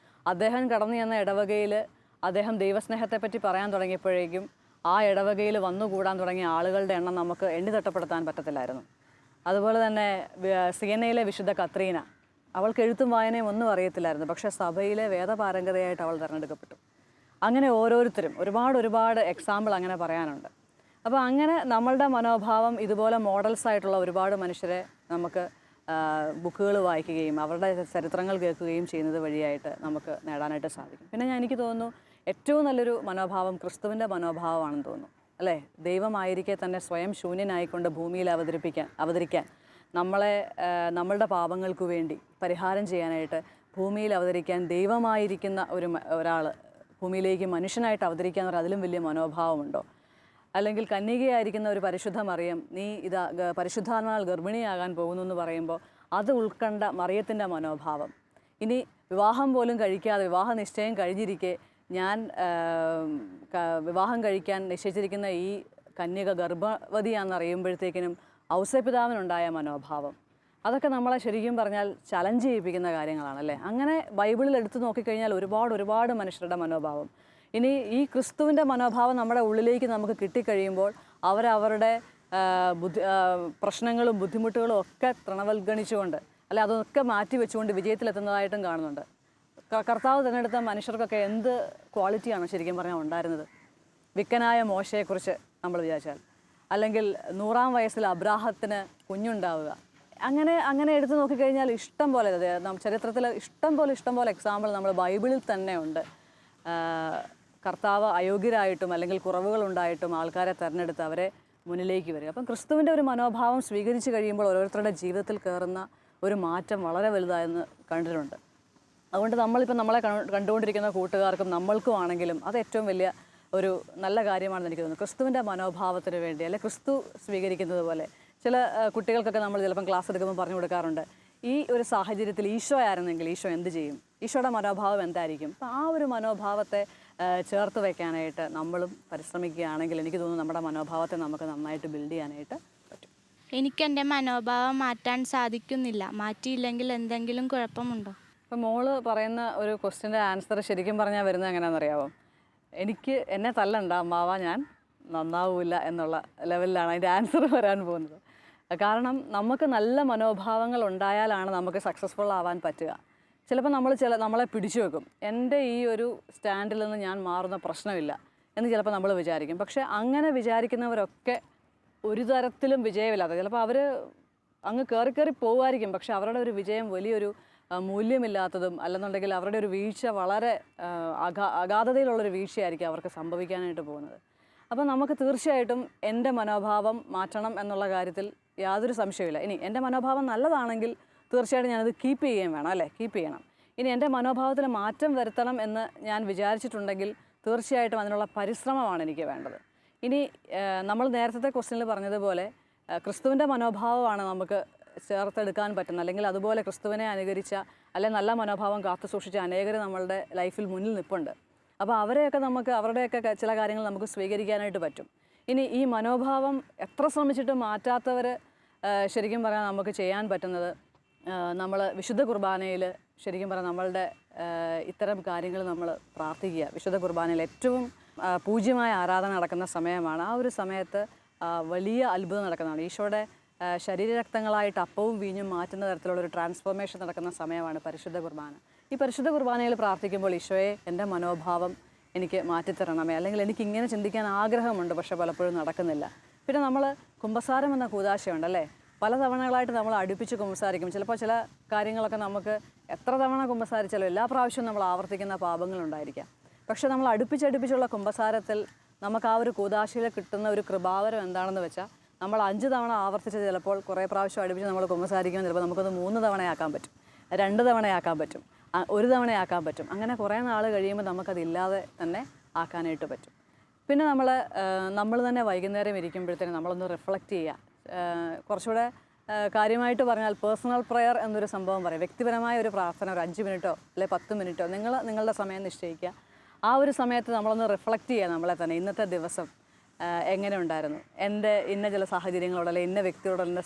അദ്ദേഹം കടന്നു ചെന്ന ഇടവകയിൽ അദ്ദേഹം ദൈവസ്നേഹത്തെപ്പറ്റി പറയാൻ തുടങ്ങിയപ്പോഴേക്കും ആ ഇടവകയിൽ വന്നുകൂടാൻ തുടങ്ങിയ ആളുകളുടെ എണ്ണം നമുക്ക് എണ്ണി തട്ടപ്പെടുത്താൻ പറ്റത്തില്ലായിരുന്നു. അതുപോലെ തന്നെ സിയന്നയിലെ വിശുദ്ധ കത്രീന, അവൾക്ക് എഴുത്തും വായനയും ഒന്നും അറിയത്തില്ലായിരുന്നു, പക്ഷേ സഭയിലെ വേദപാരംഗതയായിട്ട് അവൾ തിരഞ്ഞെടുക്കപ്പെട്ടു. അങ്ങനെ ഓരോരുത്തരും ഒരുപാട് എക്സാമ്പിൾ അങ്ങനെ പറയാനുണ്ട്. അപ്പോൾ അങ്ങനെ നമ്മളുടെ മനോഭാവം ഇതുപോലെ മോഡൽസ് ആയിട്ടുള്ള ഒരുപാട് മനുഷ്യരെ നമുക്ക് ബുക്കുകൾ വായിക്കുകയും അവരുടെ ചരിത്രങ്ങൾ കേൾക്കുകയും ചെയ്യുന്നത് വഴിയായിട്ട് നമുക്ക് നേടാനായിട്ട് സാധിക്കും. പിന്നെ എനിക്ക് തോന്നുന്നു ഏറ്റവും നല്ലൊരു മനോഭാവം ക്രിസ്തുവിൻ്റെ മനോഭാവമാണെന്ന് തോന്നുന്നു, അല്ലേ? ദൈവമായിരിക്കെ തന്നെ സ്വയം ശൂന്യനായിക്കൊണ്ട് ഭൂമിയിൽ അവതരിക്കാൻ, നമ്മളുടെ പാപങ്ങൾക്ക് വേണ്ടി പരിഹാരം ചെയ്യാനായിട്ട് ഭൂമിയിൽ അവതരിക്കാൻ ദൈവമായിരിക്കുന്ന ഒരാൾ ഭൂമിയിലേക്ക് മനുഷ്യനായിട്ട് അവതരിക്കുക എന്ന് പറഞ്ഞാൽ അതിലും വലിയ മനോഭാവമുണ്ടോ? അല്ലെങ്കിൽ കന്യകയായിരിക്കുന്ന ഒരു പരിശുദ്ധ മറിയം, നീ പരിശുദ്ധാത്മാവിനാൽ ഗർഭിണിയാകാൻ പോകുന്നു എന്ന് പറയുമ്പോൾ അത് ഉൾക്കൊണ്ട മറിയത്തിൻ്റെ മനോഭാവം. ഇനി വിവാഹം പോലും കഴിക്കാതെ, വിവാഹ നിശ്ചയം കഴിഞ്ഞിരിക്കെ ഞാൻ വിവാഹം കഴിക്കാൻ നിശ്ചയിച്ചിരിക്കുന്ന ഈ കന്യക ഗർഭവതിയാണെന്നറിയുമ്പോഴത്തേക്കിനും ഔസേപിതാവിനുണ്ടായ മനോഭാവം, അതൊക്കെ നമ്മളെ ശരിക്കും പറഞ്ഞാൽ ചലഞ്ച് ചെയ്യിപ്പിക്കുന്ന കാര്യങ്ങളാണല്ലേ. അങ്ങനെ ബൈബിളിൽ എടുത്തു നോക്കിക്കഴിഞ്ഞാൽ ഒരുപാട് മനുഷ്യരുടെ മനോഭാവം. ഇനി ഈ ക്രിസ്തുവിൻ്റെ മനോഭാവം നമ്മുടെ ഉള്ളിലേക്ക് നമുക്ക് കിട്ടിക്കഴിയുമ്പോൾ അവരവരുടെ പ്രശ്നങ്ങളും ബുദ്ധിമുട്ടുകളും ഒക്കെ തൃണവൽഗണിച്ചുകൊണ്ട്, അല്ലെ അതൊക്കെ മാറ്റി വെച്ചുകൊണ്ട് വിജയത്തിലെത്തുന്നതായിട്ടും കാണുന്നുണ്ട്. കർത്താവ് തിരഞ്ഞെടുത്ത മനുഷ്യർക്കൊക്കെ എന്ത് ക്വാളിറ്റിയാണ് ശരിക്കും പറഞ്ഞാൽ ഉണ്ടായിരുന്നത്? വിക്കനായ മോശയെക്കുറിച്ച് നമ്മൾ വിചാരിച്ചാൽ, അല്ലെങ്കിൽ 100-ാം വയസ്സിൽ അബ്രാഹത്തിന് കുഞ്ഞുണ്ടാവുക, അങ്ങനെ എടുത്തു നോക്കിക്കഴിഞ്ഞാൽ ഇഷ്ടം പോലെ ചരിത്രത്തിൽ ഇഷ്ടം പോലെ എക്സാമ്പിൾ നമ്മൾ ബൈബിളിൽ തന്നെ ഉണ്ട്. കർത്താവ് അയോഗ്യരായിട്ടും അല്ലെങ്കിൽ കുറവുകളുണ്ടായിട്ടും ആൾക്കാരെ തിരഞ്ഞെടുത്ത് അവരെ മുന്നിലേക്ക് വരിക. അപ്പം ക്രിസ്തുവിൻ്റെ ഒരു മനോഭാവം സ്വീകരിച്ച് കഴിയുമ്പോൾ ഓരോരുത്തരുടെ ജീവിതത്തിൽ കയറുന്ന ഒരു മാറ്റം വളരെ വലുതായെന്ന് കണ്ടിട്ടുണ്ട്. അതുകൊണ്ട് നമ്മളെ കണ്ടുകൊണ്ടിരിക്കുന്ന കൂട്ടുകാർക്കും നമ്മൾക്കും ആണെങ്കിലും അത് ഏറ്റവും വലിയ ഒരു നല്ല കാര്യമാണെന്ന് എനിക്ക് തോന്നുന്നു. ക്രിസ്തുവിൻ്റെ മനോഭാവത്തിന് വേണ്ടി, അല്ലെ ക്രിസ്തു സ്വീകരിക്കുന്നത് പോലെ ചില കുട്ടികൾക്കൊക്കെ നമ്മൾ ചിലപ്പം ക്ലാസ് എടുക്കുമ്പോൾ പറഞ്ഞു കൊടുക്കാറുണ്ട്, ഈ ഒരു സാഹചര്യത്തിൽ ഈശോ ആയിരുന്നെങ്കിൽ ഈശോ എന്ത് ചെയ്യും, ഈശോയുടെ മനോഭാവം എന്തായിരിക്കും? അപ്പോൾ ആ ഒരു മനോഭാവത്തെ ചേർത്ത് വയ്ക്കാനായിട്ട് നമ്മളും പരിശ്രമിക്കുകയാണെങ്കിൽ എനിക്ക് തോന്നുന്നു നമ്മുടെ മനോഭാവത്തെ നമുക്ക് നന്നായിട്ട് ബിൽഡ് ചെയ്യാനായിട്ട് പറ്റും. എനിക്കെൻ്റെ മനോഭാവം മാറ്റാൻ സാധിക്കുന്നില്ല, മാറ്റിയില്ലെങ്കിൽ എന്തെങ്കിലും കുഴപ്പമുണ്ടോ? ഇപ്പം മോള് പറയുന്ന ഒരു ക്വസ്റ്റ്യൻ്റെ ആൻസർ ശരിക്കും പറഞ്ഞാൽ വരുന്നത് എങ്ങനെയാണെന്നറിയാമോ? എന്നെ തല്ലണ്ട അമ്മാവ, ഞാൻ നന്നാവില്ല എന്നുള്ള ലെവലിലാണ് അതിൻ്റെ ആൻസർ വരാൻ പോകുന്നത്. കാരണം നമുക്ക് നല്ല മനോഭാവങ്ങൾ ഉണ്ടായാലാണ് നമുക്ക് സക്സസ്ഫുൾ ആവാൻ പറ്റുക. ചിലപ്പോൾ നമ്മളെ പിടിച്ചു വെക്കും. എൻ്റെ ഈ ഒരു സ്റ്റാൻഡിൽ നിന്ന് ഞാൻ മാറുന്ന പ്രശ്നമില്ല എന്ന് ചിലപ്പോൾ നമ്മൾ വിചാരിക്കും. പക്ഷേ അങ്ങനെ വിചാരിക്കുന്നവരൊക്കെ ഒരു തരത്തിലും വിജയമില്ലാത്ത, ചിലപ്പോൾ അവർ അങ്ങ് കയറി പോകുമായിരിക്കും, പക്ഷെ അവരുടെ ഒരു വിജയം വലിയൊരു മൂല്യമില്ലാത്തതും അല്ലെന്നുണ്ടെങ്കിൽ അവരുടെ ഒരു വീഴ്ച വളരെ അഗാധതയിലുള്ളൊരു വീഴ്ചയായിരിക്കും അവർക്ക് സംഭവിക്കാനായിട്ട് പോകുന്നത്. അപ്പോൾ നമുക്ക് തീർച്ചയായിട്ടും എൻ്റെ മനോഭാവം മാറ്റണം എന്നുള്ള കാര്യത്തിൽ യാതൊരു സംശയമില്ല. ഇനി എൻ്റെ മനോഭാവം നല്ലതാണെങ്കിൽ തീർച്ചയായിട്ടും ഞാനത് കീപ്പ് ചെയ്യുകയും വേണം, അല്ലേ? കീപ്പ് ചെയ്യണം. ഇനി എൻ്റെ മനോഭാവത്തിൽ മാറ്റം വരുത്തണം എന്ന് ഞാൻ വിചാരിച്ചിട്ടുണ്ടെങ്കിൽ തീർച്ചയായിട്ടും അതിനുള്ള പരിശ്രമമാണ് എനിക്ക് വേണ്ടത്. ഇനി നമ്മൾ നേരത്തെ ക്വസ്റ്റ്യനിൽ പറഞ്ഞതുപോലെ ക്രിസ്തുവിൻ്റെ മനോഭാവമാണ് നമുക്ക് ചേർത്തെടുക്കാൻ പറ്റുന്നത്, അല്ലെങ്കിൽ അതുപോലെ ക്രിസ്തുവിനെ അനുകരിച്ച അല്ലെങ്കിൽ നല്ല മനോഭാവം കാത്തു സൂക്ഷിച്ച അനേകർ നമ്മളുടെ ലൈഫിൽ മുന്നിൽ നിൽപ്പുണ്ട്. അപ്പോൾ അവരുടെയൊക്കെ ചില കാര്യങ്ങൾ നമുക്ക് സ്വീകരിക്കാനായിട്ട് പറ്റും. ഇനി ഈ മനോഭാവം എത്ര ശ്രമിച്ചിട്ട് മാറ്റാത്തവർ ശരിക്കും പറഞ്ഞാൽ നമുക്ക് ചെയ്യാൻ പറ്റുന്നത്, നമ്മൾ വിശുദ്ധ കുർബാനയിൽ ശരിക്കും പറഞ്ഞാൽ നമ്മളുടെ ഇത്തരം കാര്യങ്ങൾ നമ്മൾ പ്രാർത്ഥിക്കുക. വിശുദ്ധ കുർബാനയിൽ ഏറ്റവും പൂജ്യമായ ആരാധന നടക്കുന്ന സമയമാണ്. ആ ഒരു സമയത്ത് വലിയ അത്ഭുതം നടക്കുന്നതാണ്. ഈശോയുടെ ശരീരരക്തങ്ങളായിട്ട് അപ്പവും വീഞ്ഞും മാറ്റുന്ന തരത്തിലുള്ളൊരു ട്രാൻസ്ഫോർമേഷൻ നടക്കുന്ന സമയമാണ് പരിശുദ്ധ കുർബാന. ഈ പരിശുദ്ധ കുർബാനയിൽ പ്രാർത്ഥിക്കുമ്പോൾ ഈശോയെ എൻ്റെ മനോഭാവം എനിക്ക് മാറ്റിത്തരണമേ, അല്ലെങ്കിൽ എനിക്ക് ഇങ്ങനെ ചിന്തിക്കാൻ ആഗ്രഹമുണ്ട് പക്ഷെ പലപ്പോഴും നടക്കുന്നില്ല. പിന്നെ നമ്മൾ കുമ്പസാരം എന്ന കൂദാശയുണ്ടല്ലേ, പല തവണകളായിട്ട് നമ്മൾ അടുപ്പിച്ച് കുമ്പസാരിക്കും. ചിലപ്പോൾ ചില കാര്യങ്ങളൊക്കെ നമുക്ക് എത്ര തവണ കുമ്പസാരിച്ചാലും എല്ലാ പ്രാവശ്യവും നമ്മൾ ആവർത്തിക്കുന്ന പാപങ്ങളുണ്ടായിരിക്കാം. പക്ഷെ നമ്മൾ അടുപ്പിച്ചടുപ്പിച്ചുള്ള കുമ്പസാരത്തിൽ നമുക്ക് ആ ഒരു കൂദാശയിൽ കിട്ടുന്ന ഒരു കൃപാവരം എന്താണെന്ന് വെച്ചാൽ, നമ്മൾ 5 തവണ ആവർത്തിച്ച് ചിലപ്പോൾ കുറേ പ്രാവശ്യം അടുപ്പിച്ച് നമ്മൾ കുമ്പസാരിക്കുമ്പോൾ ചിലപ്പോൾ നമുക്കത് 3 തവണയാക്കാൻ പറ്റും, 2 തവണയാക്കാൻ പറ്റും, 1 തവണയാക്കാൻ പറ്റും. അങ്ങനെ കുറേ നാൾ കഴിയുമ്പോൾ നമുക്കതില്ലാതെ തന്നെ ആക്കാനായിട്ട് പറ്റും. പിന്നെ നമ്മൾ തന്നെ വൈകുന്നേരം ഇരിക്കുമ്പോഴത്തേനും നമ്മളൊന്ന് റിഫ്ലക്റ്റ് ചെയ്യുക. കുറച്ചുകൂടെ കാര്യമായിട്ട് പറഞ്ഞാൽ പേഴ്സണൽ പ്രെയർ എന്നൊരു സംഭവം പറയും. വ്യക്തിപരമായ ഒരു പ്രാർത്ഥന, ഒരു 5 മിനിറ്റോ അല്ലെങ്കിൽ 10 മിനിറ്റോ നിങ്ങളുടെ സമയം നിശ്ചയിക്കുക. ആ ഒരു സമയത്ത് നമ്മളൊന്ന് റിഫ്ലക്റ്റ് ചെയ്യുക നമ്മളെ തന്നെ. ഇന്നത്തെ ദിവസം എങ്ങനെ ഉണ്ടായിരുന്നു, എൻ്റെ ഇന്ന ചില സാഹചര്യങ്ങളോട് അല്ലെങ്കിൽ ഇന്ന വ്യക്തിയോട് എൻ്റെ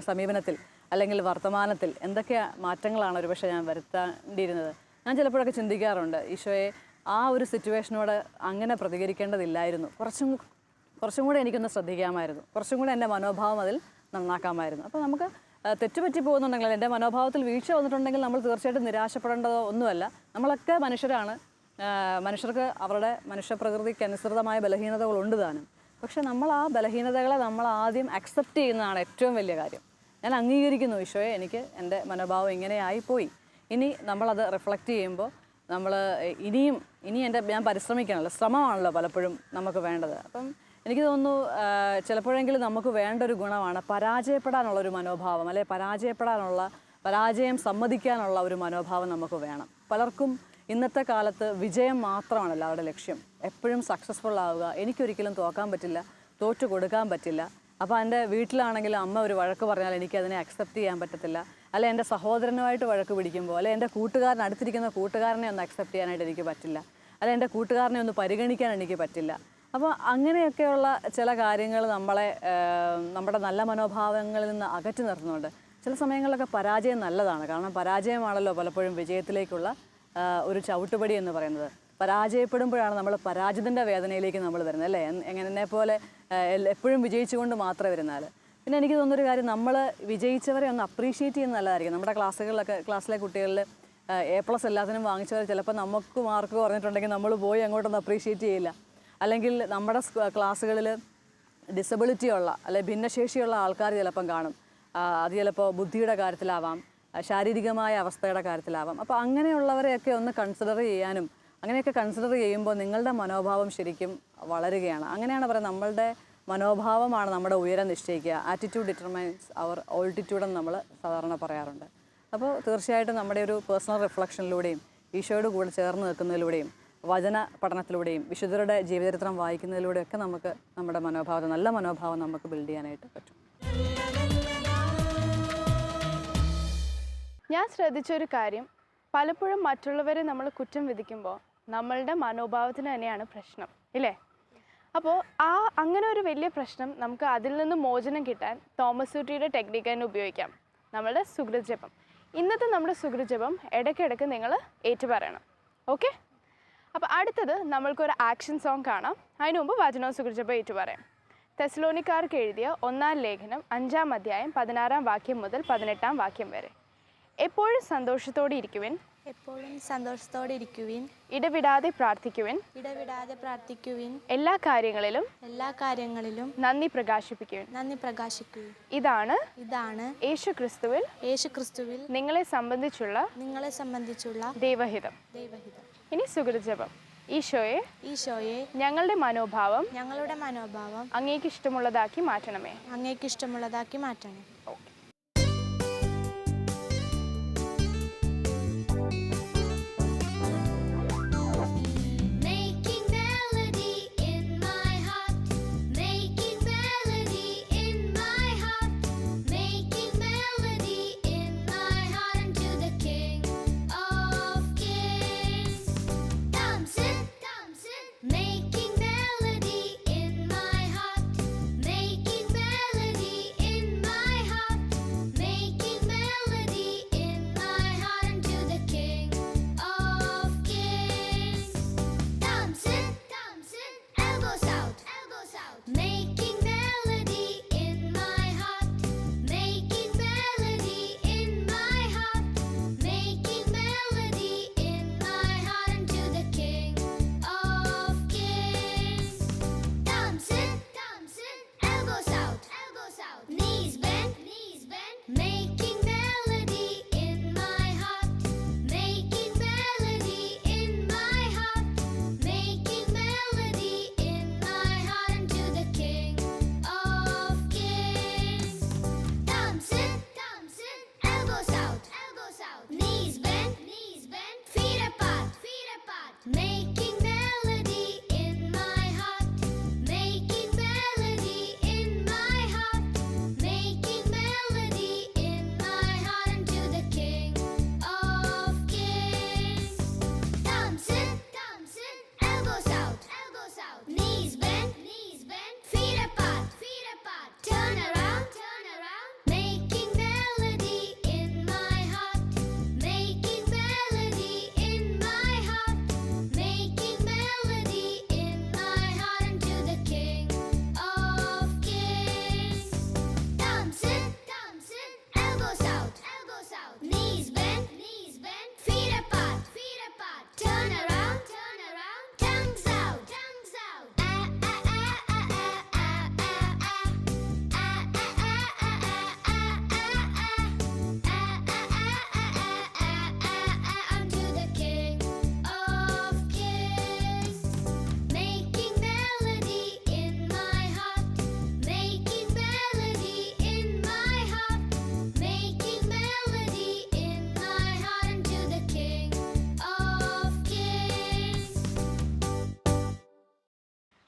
സമീപനത്തിൽ അല്ലെങ്കിൽ വർത്തമാനത്തിൽ എന്തൊക്കെ മാറ്റങ്ങളാണ് ഒരുപക്ഷെ ഞാൻ വരുത്തേണ്ടിയിരുന്നത്. ഞാൻ ചിലപ്പോഴൊക്കെ ചിന്തിക്കാറുണ്ട്, ഈശോയെ ആ ഒരു സിറ്റുവേഷനോട് അങ്ങനെ പ്രതികരിക്കേണ്ടതില്ലായിരുന്നു, കുറച്ചും കൂടെ എനിക്കൊന്ന് ശ്രദ്ധിക്കാമായിരുന്നു, കുറച്ചും കൂടെ എൻ്റെ മനോഭാവം അതിൽ നന്നാക്കാമായിരുന്നു. അപ്പോൾ നമുക്ക് തെറ്റുപറ്റി പോകുന്നുണ്ടെങ്കിൽ, എൻ്റെ മനോഭാവത്തിൽ വീഴ്ച വന്നിട്ടുണ്ടെങ്കിൽ നമ്മൾ തീർച്ചയായിട്ടും നിരാശപ്പെടേണ്ടതോ ഒന്നുമല്ല. നമ്മളൊക്കെ മനുഷ്യരാണ്. മനുഷ്യർക്ക് അവരുടെ മനുഷ്യപ്രകൃതിക്ക് അനുസൃതമായ ബലഹീനതകളുണ്ട് താനും. പക്ഷെ നമ്മൾ ആ ബലഹീനതകളെ നമ്മൾ ആദ്യം അക്സെപ്റ്റ് ചെയ്യുന്നതാണ് ഏറ്റവും വലിയ കാര്യം. ഞാൻ അംഗീകരിക്കുന്നു, ഈശോയെ എനിക്ക് എൻ്റെ മനോഭാവം ഇങ്ങനെയായിപ്പോയി. ഇനി നമ്മളത് റിഫ്ലക്റ്റ് ചെയ്യുമ്പോൾ നമ്മൾ ഞാൻ പരിശ്രമിക്കണമല്ലോ, ശ്രമമാണല്ലോ പലപ്പോഴും നമുക്ക് വേണ്ടത്. അപ്പം എനിക്ക് തോന്നുന്നു ചിലപ്പോഴെങ്കിലും നമുക്ക് വേണ്ട ഒരു ഗുണമാണ് പരാജയപ്പെടാനുള്ളൊരു മനോഭാവം, അല്ലെ പരാജയം സമ്മതിക്കാനുള്ള ഒരു മനോഭാവം നമുക്ക് വേണം. പലർക്കും ഇന്നത്തെ കാലത്ത് വിജയം മാത്രമാണല്ലോ അവരുടെ ലക്ഷ്യം. എപ്പോഴും സക്സസ്ഫുൾ ആവുക, എനിക്കൊരിക്കലും തോക്കാൻ പറ്റില്ല, തോറ്റു കൊടുക്കാൻ പറ്റില്ല. അപ്പോൾ എൻ്റെ വീട്ടിലാണെങ്കിലും അമ്മ ഒരു വഴക്ക് പറഞ്ഞാൽ എനിക്കതിനെ അക്സെപ്റ്റ് ചെയ്യാൻ പറ്റത്തില്ല, അല്ലെ എൻ്റെ സഹോദരനുമായിട്ട് വഴക്ക് പിടിക്കുമ്പോൾ, അല്ലെ എൻ്റെ അടുത്തിരിക്കുന്ന കൂട്ടുകാരനെ ഒന്ന് അക്സെപ്റ്റ് ചെയ്യാനായിട്ട് എനിക്ക് പറ്റില്ല, അല്ലെ എൻ്റെ കൂട്ടുകാരനെ ഒന്ന് പരിഗണിക്കാൻ എനിക്ക് പറ്റില്ല. അപ്പോൾ അങ്ങനെയൊക്കെയുള്ള ചില കാര്യങ്ങൾ നമ്മുടെ നല്ല മനോഭാവങ്ങളിൽ നിന്ന് അകറ്റി നിർത്തുന്നുണ്ട്. ചില സമയങ്ങളിലൊക്കെ പരാജയം നല്ലതാണ്. കാരണം പരാജയമാണല്ലോ പലപ്പോഴും വിജയത്തിലേക്കുള്ള ഒരു ചവിട്ടുപടി എന്ന് പറയുന്നത്. പരാജയപ്പെടുമ്പോഴാണ് നമ്മൾ പരാജിതൻ്റെ വേദനയിലേക്ക് നമ്മൾ വരുന്നത്, അല്ലേ? എന്നെ പോലെ എപ്പോഴും വിജയിച്ചുകൊണ്ട് മാത്രമേ വരുന്നാൽ. പിന്നെ എനിക്ക് തോന്നുന്നൊരു കാര്യം, നമ്മൾ വിജയിച്ചവരെ ഒന്ന് അപ്രീഷിയേറ്റ് ചെയ്യുന്നത് നല്ലതായിരിക്കും. നമ്മുടെ ക്ലാസ്സിലെ കുട്ടികളിൽ A+ എല്ലാത്തിനും വാങ്ങിച്ചവർ ചിലപ്പോൾ നമുക്ക് മാർക്ക് കുറഞ്ഞിട്ടുണ്ടെങ്കിൽ നമ്മൾ പോയി അങ്ങോട്ടൊന്ന് അപ്രീഷിയേറ്റ് ചെയ്യില്ല. അല്ലെങ്കിൽ നമ്മുടെ ക്ലാസ്സുകളിൽ ഡിസബിലിറ്റി ഉള്ള അല്ലെ ഭിന്നശേഷിയുള്ള ആൾക്കാർ ചിലപ്പം കാണും. അത് ചിലപ്പോൾ ബുദ്ധിയുടെ കാര്യത്തിലാവാം, ശാരീരികമായ അവസ്ഥയുടെ കാര്യത്തിലാവാം. അപ്പോൾ അങ്ങനെയുള്ളവരെയൊക്കെ ഒന്ന് കൺസിഡർ ചെയ്യാനും, അങ്ങനെയൊക്കെ കൺസിഡർ ചെയ്യുമ്പോൾ നിങ്ങളുടെ മനോഭാവം ശരിക്കും വളരുകയാണ്. അങ്ങനെയാണ് പറയുന്നത്, നമ്മളുടെ മനോഭാവമാണ് നമ്മുടെ ഉയരം നിശ്ചയിക്കുക. ആറ്റിറ്റ്യൂഡ് ഡിറ്റർമൈൻസ് അവർ ഓൾട്ടിറ്റ്യൂഡ് എന്ന് നമ്മൾ സാധാരണ പറയാറുണ്ട്. അപ്പോൾ തീർച്ചയായിട്ടും നമ്മുടെ ഒരു പേഴ്സണൽ റിഫ്ലക്ഷനിലൂടെയും ഈശോയോട് കൂടെ ചേർന്ന് നിൽക്കുന്നതിലൂടെയും വചന പഠനത്തിലൂടെയും വിശുദ്ധരുടെ ജീവചരിത്രം വായിക്കുന്നതിലൂടെയൊക്കെ നമുക്ക് നമ്മുടെ നല്ല മനോഭാവം നമുക്ക് ബിൽഡ് ചെയ്യാനായിട്ട് പറ്റും. ഞാൻ ശ്രദ്ധിച്ചൊരു കാര്യം, പലപ്പോഴും മറ്റുള്ളവരെ നമ്മൾ കുറ്റം വിധിക്കുമ്പോൾ നമ്മളുടെ മനോഭാവത്തിന് തന്നെയാണ് പ്രശ്നം, ഇല്ലേ? അപ്പോൾ അങ്ങനെ ഒരു വലിയ പ്രശ്നം നമുക്ക് അതിൽ നിന്ന് മോചനം കിട്ടാൻ തോമസ് ഊട്ടിയുടെ ടെക്നിക്ക് തന്നെ ഉപയോഗിക്കാം, നമ്മളുടെ സുകൃതജപം. ഇന്നത്തെ നമ്മുടെ സുകൃതജപം ഇടയ്ക്കിടയ്ക്ക് നിങ്ങൾ ഏറ്റുപറയണം, ഓക്കെ? അപ്പോൾ അടുത്തത് നമ്മൾക്കൊരു ആക്ഷൻ സോങ് കാണാം. അതിനു മുമ്പ് വചനവും സുകൃതജപം ഏറ്റുപറയാം. തെസ്സലോനിക്കാർക്ക് എഴുതിയ 1-ാം ലേഖനം 5-ാം അധ്യായം 16-ാം വാക്യം മുതൽ 18-ാം വാക്യം വരെ. എപ്പോഴും സന്തോഷത്തോടെ ഇരിക്കുവിൻ, എപ്പോഴും സന്തോഷത്തോടെ ഇരിക്കുവിൻ, ഇടവിടാതെ പ്രാർത്ഥിക്കുവിൻ, ഇടവിടാതെ പ്രാർത്ഥിക്കുവിൻ, എല്ലാ കാര്യങ്ങളിലും നന്ദി പ്രകാശിപ്പിക്കുവിൻ. പ്രകാശിക്കുവിൻ. ഇതാണ് യേശുക്രിസ്തുവിൽ നിങ്ങളെ സംബന്ധിച്ചുള്ള ദൈവഹിതം. ഇനി സുഹൃജപം. ഈശോയെ ഞങ്ങളുടെ മനോഭാവം അങ്ങേക്ക് ഇഷ്ടമുള്ളതാക്കി മാറ്റണമേ.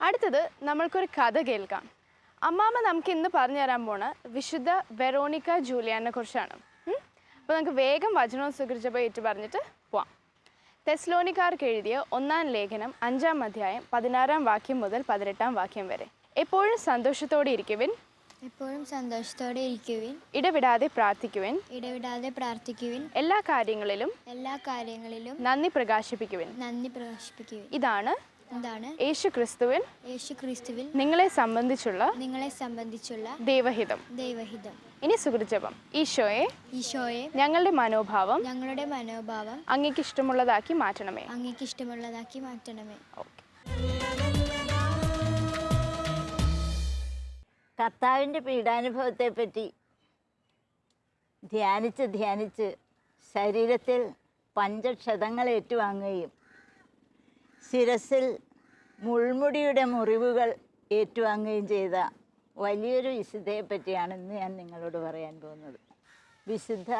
അടുത്തത് നമ്മൾക്കൊരു കഥ കേൾക്കാം. അമ്മാമ്മ നമുക്ക് ഇന്ന് പറഞ്ഞു തരാൻ പോണ വിശുദ്ധ വെറോണിക്ക ജൂലിയാനെ കുറിച്ചാണ്. അപ്പോൾ നമുക്ക് വേഗം വചനവും സുഹൃജപം ഏറ്റു പറഞ്ഞിട്ട് പോവാം. തെസ്സലോനിക്കാർക്ക് എഴുതിയ 1-ാം ലേഖനം 5-ാം അധ്യായം 16-ാം വാക്യം മുതൽ 18-ാം വാക്യം വരെ. എപ്പോഴും സന്തോഷത്തോടെ ഇരിക്കുവിൻ, ഇടവിടാതെ പ്രാർത്ഥിക്കുവിൻ, എല്ലാ കാര്യങ്ങളിലും നന്ദി പ്രകാശിപ്പിക്കുവിൻ. ഇതാണ് യേശുക്രിസ്തുവിൽ നിങ്ങളെ സംബന്ധിച്ചുള്ള ദൈവഹിതം. ഇനി സുഹൃജപം. ഈശോയെ ഞങ്ങളുടെ മനോഭാവം അങ്ങേക്ക് ഇഷ്ടമുള്ളതാക്കി മാറ്റണമേ. കർത്താവിൻ്റെ പീഡാനുഭവത്തെപ്പറ്റി ധ്യാനിച്ച് ശരീരത്തിൽ പഞ്ചക്ഷതങ്ങൾ ഏറ്റുവാങ്ങുകയും ശിരസിൽ മുൾമുടിയുടെ മുറിവുകൾ ഏറ്റുവാങ്ങുകയും ചെയ്ത വലിയൊരു വിശുദ്ധയെപ്പറ്റിയാണ് ഇന്ന് ഞാൻ നിങ്ങളോട് പറയാൻ പോകുന്നത്. വിശുദ്ധ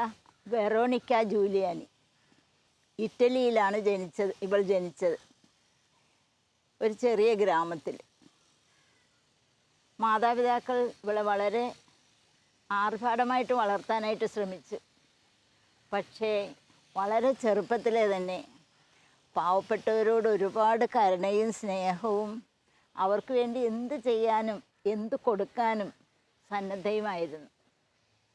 വെറോണിക്ക ജൂലിയാനി. ഇറ്റലിയിലാണ് ഇവൾ ജനിച്ചത്. ഒരു ചെറിയ ഗ്രാമത്തിൽ. മാതാപിതാക്കൾ ഇവളെ വളരെ ആർഭാടമായിട്ട് വളർത്താനായിട്ട് ശ്രമിച്ചു. പക്ഷേ വളരെ ചെറുപ്പത്തിലെ തന്നെ പാവപ്പെട്ടവരോട് ഒരുപാട് കരുണയും സ്നേഹവും അവർക്ക് വേണ്ടി എന്ത് ചെയ്യാനും എന്ത് കൊടുക്കാനും സന്നദ്ധയുമായിരുന്നു.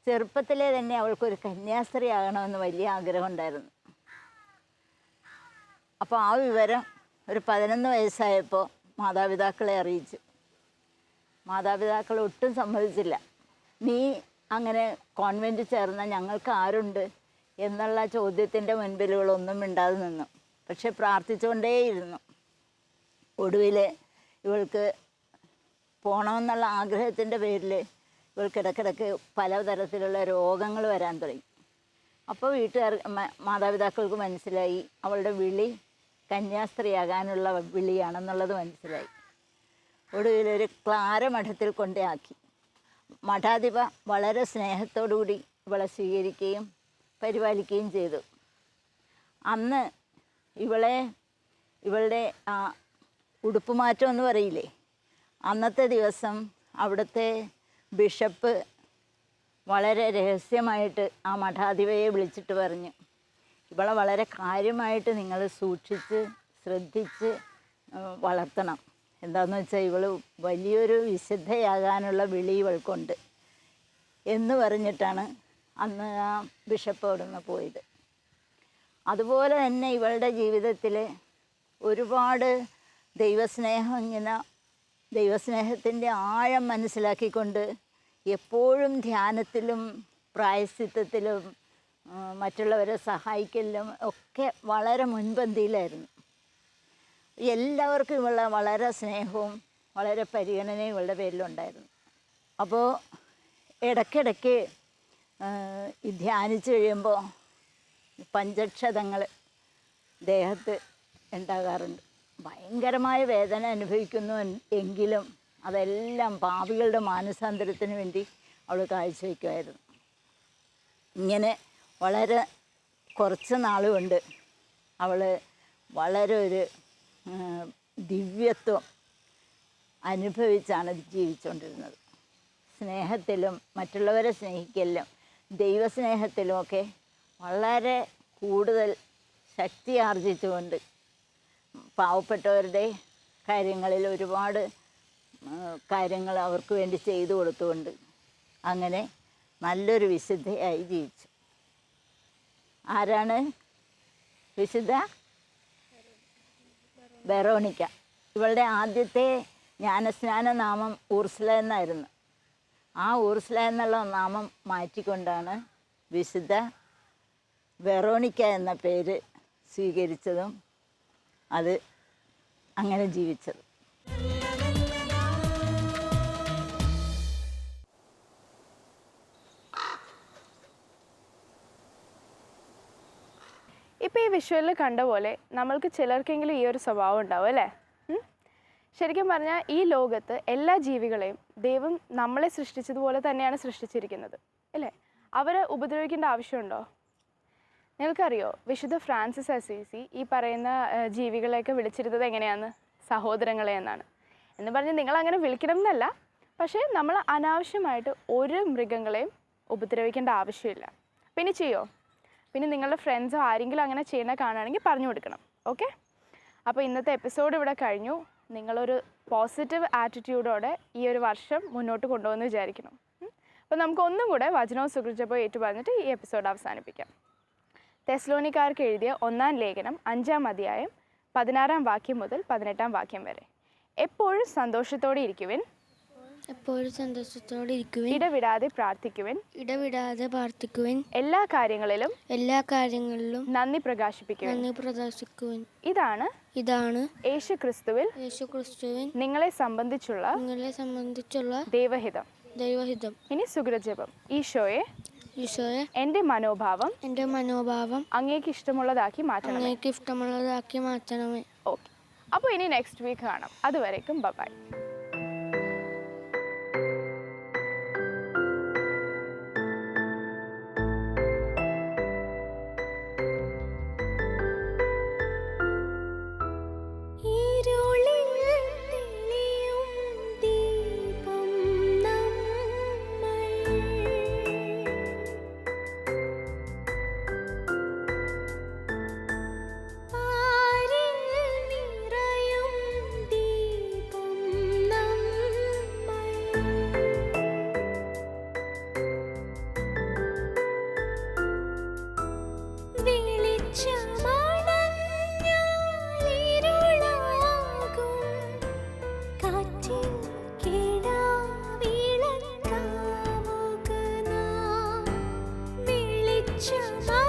ചെറുപ്പത്തിലെ തന്നെ അവൾക്കൊരു കന്യാസ്ത്രീ ആകണമെന്ന് വലിയ ആഗ്രഹമുണ്ടായിരുന്നു. അപ്പോൾ ആ വിവരം ഒരു 11 വയസ്സായപ്പോൾ മാതാപിതാക്കളെ അറിയിച്ചു. മാതാപിതാക്കൾ ഒട്ടും സമ്മതിച്ചില്ല. നീ അങ്ങനെ കോൺവെൻറ്റ് ചേർന്ന ഞങ്ങൾക്ക് ആരുണ്ട് എന്നുള്ള ചോദ്യത്തിൻ്റെ മുൻപിൽ ഇവളൊന്നും മിണ്ടാതെ നിന്നു. പക്ഷെ പ്രാർത്ഥിച്ചുകൊണ്ടേയിരുന്നു. ഒടുവിൽ ഇവൾക്ക് പോകണമെന്നുള്ള ആഗ്രഹത്തിൻ്റെ പേരിൽ ഇവൾക്കിടക്കിടക്ക് പലതരത്തിലുള്ള രോഗങ്ങൾ വരാൻ തുടങ്ങി. അപ്പോൾ മാതാപിതാക്കൾക്ക് മനസ്സിലായി അവളുടെ വിളി കന്യാസ്ത്രീയാകാനുള്ള വിളിയാണെന്നുള്ളത് മനസ്സിലായി. ഒടുവിൽ ഒരു ക്ലാര മഠത്തിൽ കൊണ്ടാക്കി. മഠാധിപ വളരെ സ്നേഹത്തോടുകൂടി ഇവളെ സ്വീകരിക്കുകയും പരിപാലിക്കുകയും ചെയ്തു. അന്ന് ഇവളുടെ ഉടുപ്പ് മാറ്റം എന്ന് പറയില്ലേ, അന്നത്തെ ദിവസം അവിടുത്തെ ബിഷപ്പ് വളരെ രഹസ്യമായിട്ട് ആ മഠാധിപയെ വിളിച്ചിട്ട് പറഞ്ഞു, ഇവളെ വളരെ കാര്യമായിട്ട് നിങ്ങൾ സൂക്ഷിച്ച് ശ്രദ്ധിച്ച് വളർത്തണം. എന്താണെന്ന് വെച്ചാൽ ഇവൾ വലിയൊരു വിശുദ്ധയാകാനുള്ള വിളി ഇവൾക്കുണ്ട് എന്ന് പറഞ്ഞിട്ടാണ് അന്ന് ആ ബിഷപ്പ് അവിടെ നിന്ന് പോയത്. അതുപോലെ തന്നെ ഇവളുടെ ജീവിതത്തിൽ ഒരുപാട് ദൈവസ്നേഹത്തിൻ്റെ ആഴം മനസ്സിലാക്കിക്കൊണ്ട് എപ്പോഴും ധ്യാനത്തിലും പ്രായശ്ചിത്തത്തിലും മറ്റുള്ളവരെ സഹായിക്കലിലും ഒക്കെ വളരെ മുൻപന്തിയിലായിരുന്നു. എല്ലാവർക്കും ഇവളെ വളരെ സ്നേഹവും വളരെ പരിഗണനയും ഇവളുടെ പേരിലുണ്ടായിരുന്നു. അപ്പോൾ ഇടയ്ക്കിടയ്ക്ക് ഈ ധ്യാനിച്ച് കഴിയുമ്പോൾ പഞ്ചക്ഷതങ്ങൾ ദേഹത്ത് ഉണ്ടാകാറുണ്ട്. ഭയങ്കരമായ വേദന അനുഭവിക്കുന്നു എങ്കിലും അതെല്ലാം പാപികളുടെ മാനസാന്തരത്തിന് വേണ്ടി അവൾ കാഴ്ചവെക്കുമായിരുന്നു. ഇങ്ങനെ വളരെ കുറച്ച് നാളുകൊണ്ട് അവൾ വളരെ ഒരു ദിവ്യത്വം അനുഭവിച്ചാണ് ജീവിച്ചുകൊണ്ടിരുന്നത്. സ്നേഹത്തിലും മറ്റുള്ളവരെ സ്നേഹിക്കലിലും ദൈവസ്നേഹത്തിലുമൊക്കെ വളരെ കൂടുതൽ ശക്തി ആർജിച്ചുകൊണ്ട് പാവപ്പെട്ടവരുടെ കാര്യങ്ങളിൽ ഒരുപാട് കാര്യങ്ങൾ അവർക്ക് വേണ്ടി ചെയ്തു കൊടുത്തുകൊണ്ട് അങ്ങനെ നല്ലൊരു വിശുദ്ധയായി ജീവിച്ചു. ആരാണ് വിശുദ്ധ വെറോണിക്ക? ഇവളുടെ ആദ്യത്തെ ജ്ഞാനസ്നാന നാമം ഊർസ്ല എന്നായിരുന്നു. ആ ഊർസ്ല എന്നുള്ള നാമം മാറ്റിക്കൊണ്ടാണ് വിശുദ്ധ വെറോണിക്ക എന്ന പേര് സ്വീകരിച്ചതും അത് അങ്ങനെ ജീവിച്ചത്. ഇപ്പോൾ ഈ വിഷ്വലിൽ കണ്ട പോലെ നമ്മൾക്ക് ചിലർക്കെങ്കിലും ഈ ഒരു സ്വഭാവം ഉണ്ടാവും അല്ലേ? ശരിക്കും പറഞ്ഞാൽ ഈ ലോകത്ത് എല്ലാ ജീവികളെയും ദൈവം നമ്മളെ സൃഷ്ടിച്ചതുപോലെ തന്നെയാണ് സൃഷ്ടിച്ചിരിക്കുന്നത് അല്ലേ? അവരെ ഉപദ്രവിക്കേണ്ട ആവശ്യമുണ്ടോ? നിങ്ങൾക്കറിയോ വിശുദ്ധ ഫ്രാൻസിസ് അസീസി ഈ പറയുന്ന ജീവികളെയൊക്കെ വിളിച്ചിരുന്നത് എങ്ങനെയാണ്? സഹോദരങ്ങളെ എന്നാണ്. എന്ന് പറഞ്ഞ് നിങ്ങളങ്ങനെ വിളിക്കണം എന്നല്ല, പക്ഷേ നമ്മൾ അനാവശ്യമായിട്ട് ഒരു മൃഗങ്ങളെയും ഉപദ്രവിക്കേണ്ട ആവശ്യമില്ല. പിന്നെ ചെയ്യോ? പിന്നെ നിങ്ങളുടെ ഫ്രണ്ട്സോ ആരെങ്കിലും അങ്ങനെ ചെയ്യുന്ന കാണുകയാണെങ്കിൽ പറഞ്ഞു കൊടുക്കണം. ഓക്കെ? അപ്പോൾ ഇന്നത്തെ എപ്പിസോഡ് ഇവിടെ കഴിഞ്ഞു. നിങ്ങളൊരു പോസിറ്റീവ് ആറ്റിറ്റ്യൂഡോടെ ഈ ഒരു വർഷം മുന്നോട്ട് കൊണ്ടുപോകുമെന്ന് വിചാരിക്കണം. അപ്പോൾ നമുക്കൊന്നും കൂടെ വചനവും സുകൃതവും ഏറ്റുപറഞ്ഞിട്ട് ഈ എപ്പിസോഡ് അവസാനിപ്പിക്കാം. തെസ്സലോനിക്കാർക്ക് എഴുതിയ 1-ാം ലേഖനം 5-ാം അധ്യായം 16-ാം വാക്യം മുതൽ 18-ാം വാക്യം വരെ. എപ്പോഴും സന്തോഷത്തോടെ ഇരിക്കുവിൻ, എപ്പോഴും സന്തോഷത്തോടെ ഇരിക്കുവിൻ, ഇടവിടാതെ പ്രാർത്ഥിക്കുവിൻ, എല്ലാ കാര്യങ്ങളിലും നന്ദി പ്രകാശിപ്പിക്കുവിൻ. ഇതാണ് യേശുക്രിസ്തുവിൽ നിങ്ങളെ സംബന്ധിച്ചുള്ള ദൈവഹിതം. ഇനി സുഗ്രജപം. ഈശോയെ എന്റെ മനോഭാവം അങ്ങേക്ക് ഇഷ്ടമുള്ളതാക്കി മാറ്റണമേ. ഓക്കെ, അപ്പോൾ ഇനി നെക്സ്റ്റ് വീക്ക് കാണാം. അതുവരേക്കും ബൈ. ചുമ